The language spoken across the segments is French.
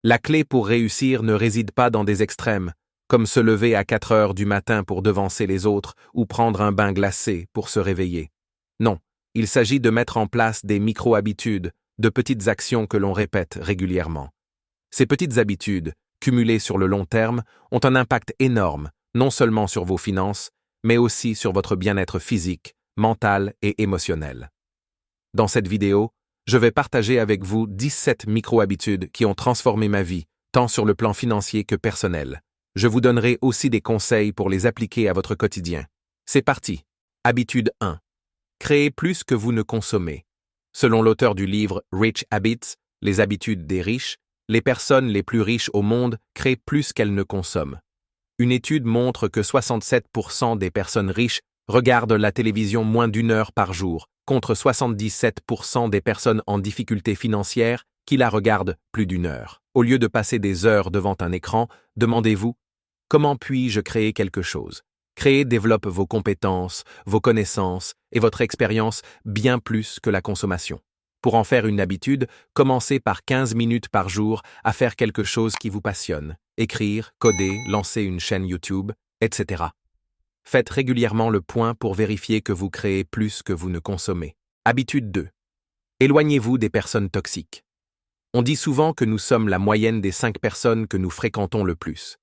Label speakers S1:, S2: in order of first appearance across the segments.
S1: La clé pour réussir ne réside pas dans des extrêmes, comme se lever à 4 heures du matin pour devancer les autres ou prendre un bain glacé pour se réveiller. Non, il s'agit de mettre en place des micro-habitudes, de petites actions que l'on répète régulièrement. Ces petites habitudes, cumulées sur le long terme, ont un impact énorme, non seulement sur vos finances, mais aussi sur votre bien-être physique, mental et émotionnel. Dans cette vidéo, je vais partager avec vous 17 micro-habitudes qui ont transformé ma vie, tant sur le plan financier que personnel. Je vous donnerai aussi des conseils pour les appliquer à votre quotidien. C'est parti. Habitude 1. Créez plus que vous ne consommez. Selon l'auteur du livre Rich Habits, les habitudes des riches, les personnes les plus riches au monde créent plus qu'elles ne consomment. Une étude montre que 67% des personnes riches regardent la télévision moins d'1 heure par jour, contre 77% des personnes en difficulté financière qui la regardent plus d'1 heure. Au lieu de passer des heures devant un écran, demandez-vous « Comment puis-je créer quelque chose ?» Créer développe vos compétences, vos connaissances et votre expérience bien plus que la consommation. Pour en faire une habitude, commencez par 15 minutes par jour à faire quelque chose qui vous passionne. Écrire, coder, lancer une chaîne YouTube, etc. Faites régulièrement le point pour vérifier que vous créez plus que vous ne consommez. Habitude 2. Éloignez-vous des personnes toxiques. On dit souvent que nous sommes la moyenne des 5 personnes que nous fréquentons le plus.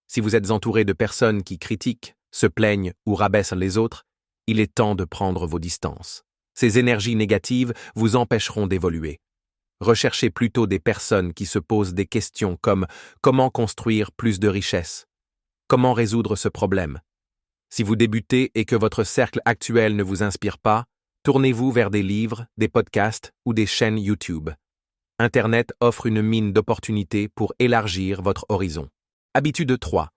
S1: Si vous êtes entouré de personnes qui critiquent, se plaignent ou rabaissent les autres, il est temps de prendre vos distances. Ces énergies négatives vous empêcheront d'évoluer. Recherchez plutôt des personnes qui se posent des questions comme « Comment construire plus de richesses ?» Comment résoudre ce problème? Si vous débutez et que votre cercle actuel ne vous inspire pas, tournez-vous vers des livres, des podcasts ou des chaînes YouTube. Internet offre une mine d'opportunités pour élargir votre horizon. Habitude 3.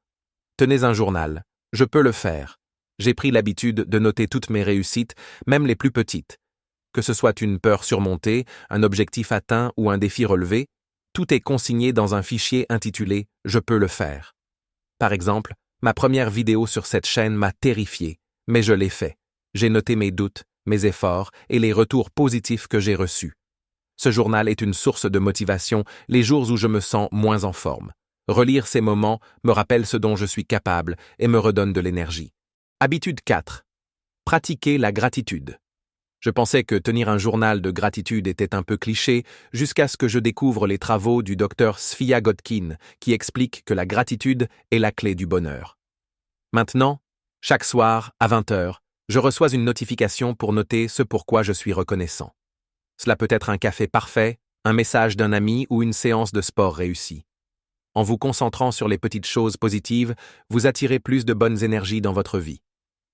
S1: Tenez un journal. Je peux le faire. J'ai pris l'habitude de noter toutes mes réussites, même les plus petites. Que ce soit une peur surmontée, un objectif atteint ou un défi relevé, tout est consigné dans un fichier intitulé « Je peux le faire ». Par exemple, ma première vidéo sur cette chaîne m'a terrifié, mais je l'ai fait. J'ai noté mes doutes, mes efforts et les retours positifs que j'ai reçus. Ce journal est une source de motivation les jours où je me sens moins en forme. Relire ces moments me rappelle ce dont je suis capable et me redonne de l'énergie. Habitude 4. Pratiquez la gratitude. Je pensais que tenir un journal de gratitude était un peu cliché jusqu'à ce que je découvre les travaux du Dr Sfia Godkin qui explique que la gratitude est la clé du bonheur. Maintenant, chaque soir, à 20 heures, je reçois une notification pour noter ce pourquoi je suis reconnaissant. Cela peut être un café parfait, un message d'un ami ou une séance de sport réussie. En vous concentrant sur les petites choses positives, vous attirez plus de bonnes énergies dans votre vie.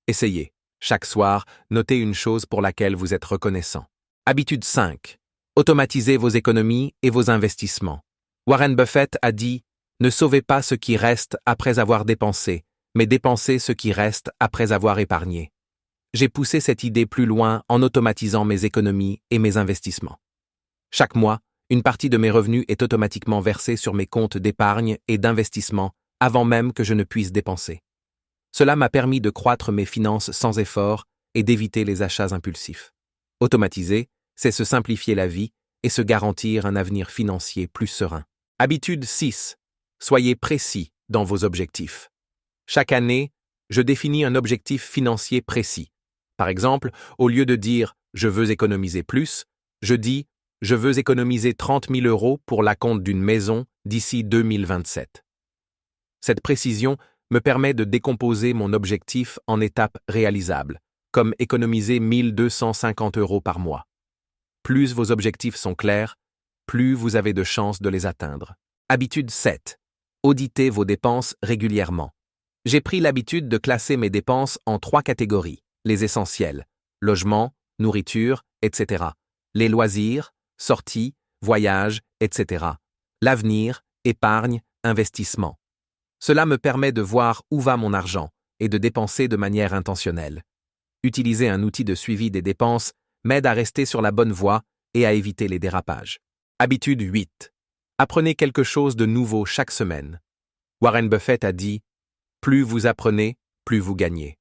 S1: Essayez. Chaque soir, notez une chose pour laquelle vous êtes reconnaissant. Habitude 5. Automatisez vos économies et vos investissements. Warren Buffett a dit « Ne sauvez pas ce qui reste après avoir dépensé, mais dépensez ce qui reste après avoir épargné. » J'ai poussé cette idée plus loin en automatisant mes économies et mes investissements. Chaque mois, une partie de mes revenus est automatiquement versée sur mes comptes d'épargne et d'investissement avant même que je ne puisse dépenser. Cela m'a permis de croître mes finances sans effort et d'éviter les achats impulsifs. Automatiser, c'est se simplifier la vie et se garantir un avenir financier plus serein. Habitude 6. Soyez précis dans vos objectifs. Chaque année, je définis un objectif financier précis. Par exemple, au lieu de dire « je veux économiser plus », je dis « je veux économiser 30 000 € pour l'acompte d'une maison d'ici 2027 ». Cette précision me permet de décomposer mon objectif en étapes réalisables, comme économiser 1 250 € par mois. Plus vos objectifs sont clairs, plus vous avez de chances de les atteindre. Habitude 7. Auditez vos dépenses régulièrement. J'ai pris l'habitude de classer mes dépenses en 3 catégories. Les essentiels, logement, nourriture, etc. Les loisirs, sorties, voyages, etc. L'avenir, épargne, investissement. Cela me permet de voir où va mon argent et de dépenser de manière intentionnelle. Utiliser un outil de suivi des dépenses m'aide à rester sur la bonne voie et à éviter les dérapages. Habitude 8. Apprenez quelque chose de nouveau chaque semaine. Warren Buffett a dit « Plus vous apprenez, plus vous gagnez ».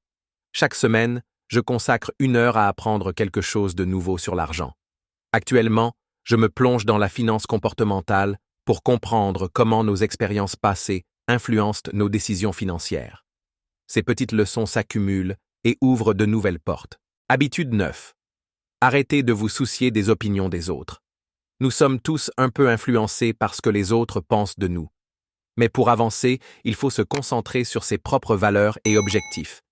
S1: Chaque semaine, je consacre 1 heure à apprendre quelque chose de nouveau sur l'argent. Actuellement, je me plonge dans la finance comportementale, pour comprendre comment nos expériences passées influencent nos décisions financières. Ces petites leçons s'accumulent et ouvrent de nouvelles portes. Habitude 9. Arrêtez de vous soucier des opinions des autres. Nous sommes tous un peu influencés par ce que les autres pensent de nous. Mais pour avancer, il faut se concentrer sur ses propres valeurs et objectifs.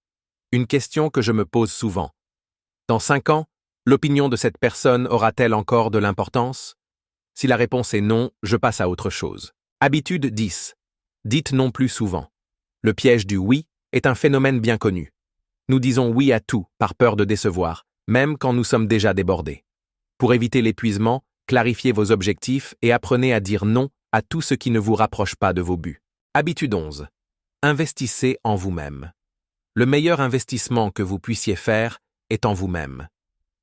S1: Une question que je me pose souvent. Dans 5 ans, l'opinion de cette personne aura-t-elle encore de l'importance? Si la réponse est non, je passe à autre chose. Habitude 10. Dites non plus souvent. Le piège du oui est un phénomène bien connu. Nous disons oui à tout par peur de décevoir, même quand nous sommes déjà débordés. Pour éviter l'épuisement, clarifiez vos objectifs et apprenez à dire non à tout ce qui ne vous rapproche pas de vos buts. Habitude 11. Investissez en vous-même. Le meilleur investissement que vous puissiez faire est en vous-même.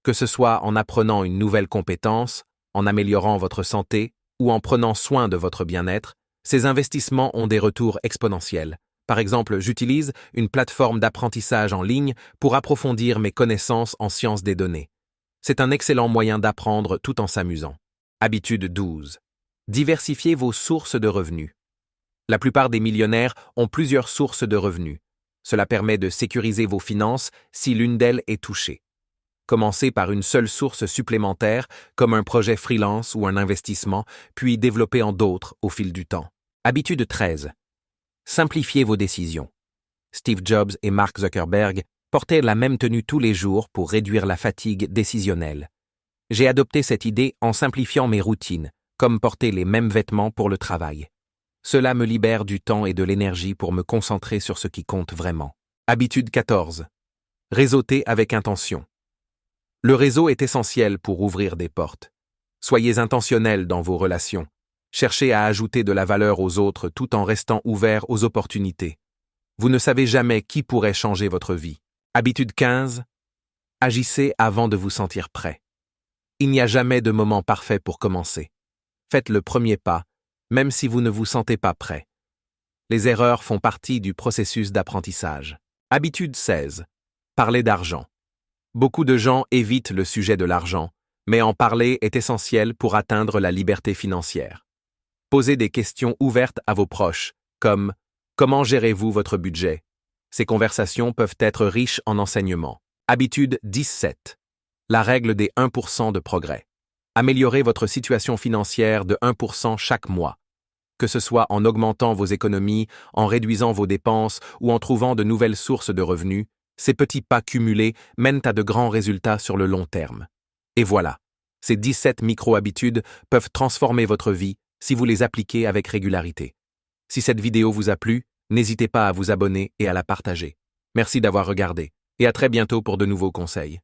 S1: Que ce soit en apprenant une nouvelle compétence, en améliorant votre santé ou en prenant soin de votre bien-être, ces investissements ont des retours exponentiels. Par exemple, j'utilise une plateforme d'apprentissage en ligne pour approfondir mes connaissances en sciences des données. C'est un excellent moyen d'apprendre tout en s'amusant. Habitude 12. Diversifiez vos sources de revenus. La plupart des millionnaires ont plusieurs sources de revenus. Cela permet de sécuriser vos finances si l'une d'elles est touchée. Commencez par une seule source supplémentaire, comme un projet freelance ou un investissement, puis développez en d'autres au fil du temps. Habitude 13. Simplifiez vos décisions. Steve Jobs et Mark Zuckerberg portaient la même tenue tous les jours pour réduire la fatigue décisionnelle. J'ai adopté cette idée en simplifiant mes routines, comme porter les mêmes vêtements pour le travail. Cela me libère du temps et de l'énergie pour me concentrer sur ce qui compte vraiment. Habitude 14. Réseauter avec intention. Le réseau est essentiel pour ouvrir des portes. Soyez intentionnel dans vos relations. Cherchez à ajouter de la valeur aux autres tout en restant ouvert aux opportunités. Vous ne savez jamais qui pourrait changer votre vie. Habitude 15. Agissez avant de vous sentir prêt. Il n'y a jamais de moment parfait pour commencer. Faites le premier pas, même si vous ne vous sentez pas prêt. Les erreurs font partie du processus d'apprentissage. Habitude 16. Parlez d'argent. Beaucoup de gens évitent le sujet de l'argent, mais en parler est essentiel pour atteindre la liberté financière. Posez des questions ouvertes à vos proches, comme « Comment gérez-vous votre budget ?» Ces conversations peuvent être riches en enseignements. Habitude 17. La règle des 1% de progrès. Améliorez votre situation financière de 1% chaque mois. Que ce soit en augmentant vos économies, en réduisant vos dépenses ou en trouvant de nouvelles sources de revenus, ces petits pas cumulés mènent à de grands résultats sur le long terme. Et voilà, ces 17 micro-habitudes peuvent transformer votre vie si vous les appliquez avec régularité. Si cette vidéo vous a plu, n'hésitez pas à vous abonner et à la partager. Merci d'avoir regardé, et à très bientôt pour de nouveaux conseils.